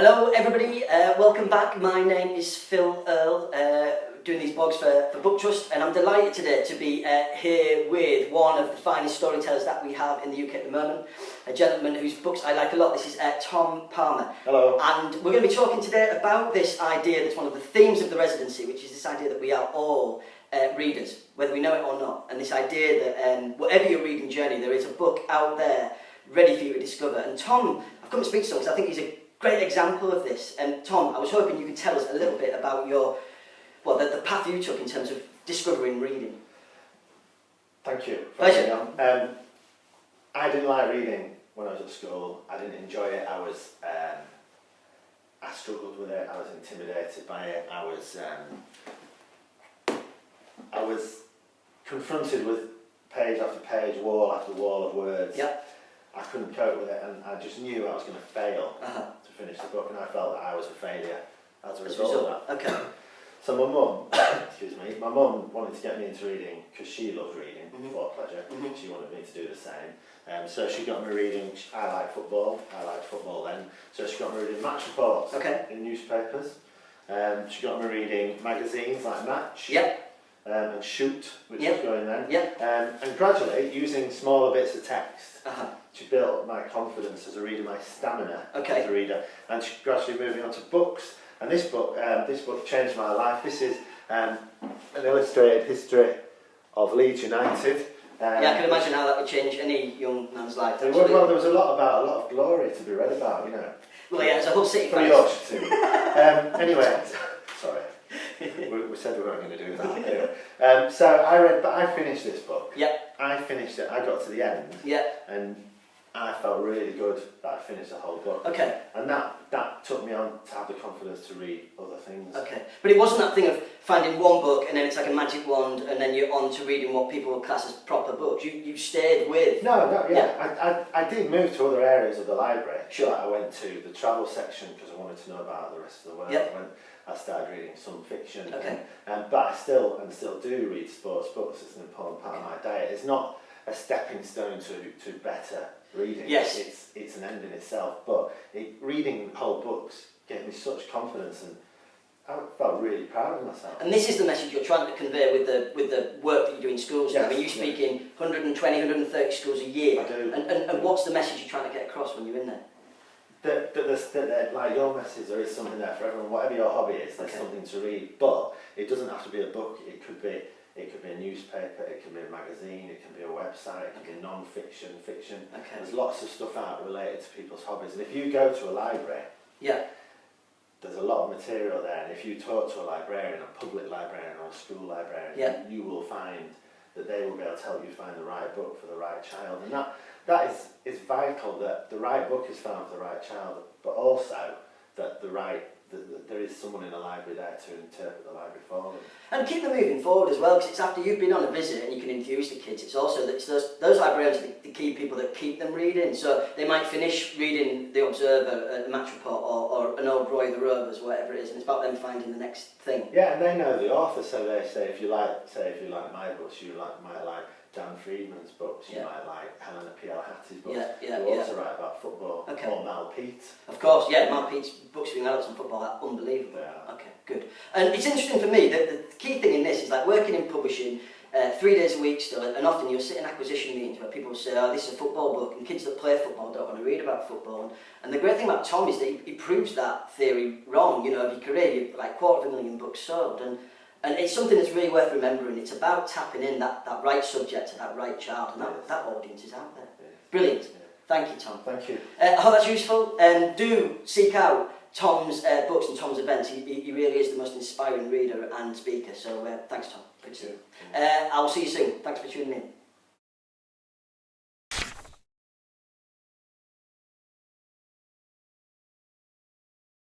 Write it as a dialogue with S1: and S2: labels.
S1: Hello everybody, welcome back. My name is Phil Earle, doing these blogs for BookTrust, and I'm delighted today to be here with one of the finest storytellers that we have in the UK at the moment, a gentleman whose books I like a lot. This is Tom Palmer.
S2: Hello.
S1: And we're going to be talking today about this idea that's one of the themes of the residency, which is this idea that we are all readers, whether we know it or not, and this idea that whatever your reading journey, there is a book out there ready for you to discover. And Tom, I've come to speak to him because I think he's a great example of this. And Tom, I was hoping you could tell us a little bit about the path you took in terms of discovering reading.
S2: Thank you.
S1: Pleasure.
S2: I didn't like reading when I was at school. I didn't enjoy it. I struggled with it. I was intimidated by it. I was confronted with page after page, wall after wall of words.
S1: Yep.
S2: I couldn't cope with it, and I just knew I was going to fail to finish the book, and I felt that I was a failure as a result of that.
S1: Okay.
S2: So my mum, my mum wanted to get me into reading because she loved reading for pleasure. She wanted me to do the same. So she got me reading. I liked football then. So she got me reading match reports in newspapers. She got me reading magazines like Match.
S1: Yep.
S2: And Shoot, which was going then.
S1: Yep.
S2: And gradually, using smaller bits of text, she built my confidence as a reader, my stamina as a reader, and she gradually moving on to books. And this book changed my life. This is an illustrated history of Leeds United.
S1: I can imagine how that would change any young man's life.
S2: Well, there was a lot of glory to be read about, you know.
S1: Well, yeah, it's a whole city.
S2: For Yorkshire too. Anyway, sorry. We said we weren't going to do that. Anyway. So I finished this book.
S1: Yep.
S2: I finished it. I got to the end.
S1: Yep.
S2: And I felt really good that I finished the whole book.
S1: Okay.
S2: And that took me on to have the confidence to read other things.
S1: Okay. But it wasn't that thing of finding one book and then it's like a magic wand and then you're on to reading what people would class as proper books. You stayed with...
S2: I did move to other areas of the library.
S1: Sure.
S2: I went to the travel section because I wanted to know about the rest of the world.
S1: Yep.
S2: I started reading some fiction.
S1: Okay.
S2: But I still do read sports books. It's an important part of my diet. It's not a stepping stone to better reading.
S1: Yes.
S2: It's an end in itself. But reading whole books gave me such confidence, and I felt really proud of myself.
S1: And this is the message you're trying to convey with the work that you do in schools.
S2: Yes,
S1: I mean, you speak in 120, 130 schools a year.
S2: I do.
S1: And what's the message you're trying to get across when you're in there?
S2: That like your message, there is something there for everyone. Whatever your hobby is, there's something to read. But it doesn't have to be a book. It could be a newspaper. It can be a magazine. It can be a website. It can be non-fiction, fiction.
S1: Okay.
S2: There's lots of stuff out related to people's hobbies. And if you go to a library, there's a lot of material there. And if you talk to a librarian, a public librarian or a school librarian, you will find that they will be able to help you find the right book for the right child. And that is vital, that the right book is found for the right child, but also that there is someone in the library there to interpret the library for them.
S1: And keep them moving forward as well, because it's after you've been on a visit and you can enthuse the kids, it's also that it's those librarians are the key people that keep them reading. So they might finish reading The Observer, the Match Report, or an old Roy the Rovers, whatever it is, and it's about them finding the next thing.
S2: Yeah, and they know the author, so they say if you like my books, you might like Dan Friedman's books, you might like Helena P.L. Hattie's books, who also write about football, or Mal Peet.
S1: Of course, Mal Peet's books for young adults on football are unbelievable.
S2: Yeah.
S1: Okay, good. And it's interesting for me that the key thing in this is like working in publishing 3 days a week still, and often you'll sit in acquisition meetings where people say, oh, this is a football book, and kids that play football don't want to read about football. And the great thing about Tom is that he proves that theory wrong. You know, of your career, you've like 250,000 books sold, and it's something that's really worth remembering. It's about tapping in that right subject to that right child, and that audience is out there. Brilliant. Thank you, Tom.
S2: Thank you.
S1: I hope that's useful. Do seek out Tom's books and Tom's events. He really is the most inspiring reader and speaker. So thanks, Tom. Good to see you. I will see you soon. Thanks for tuning in.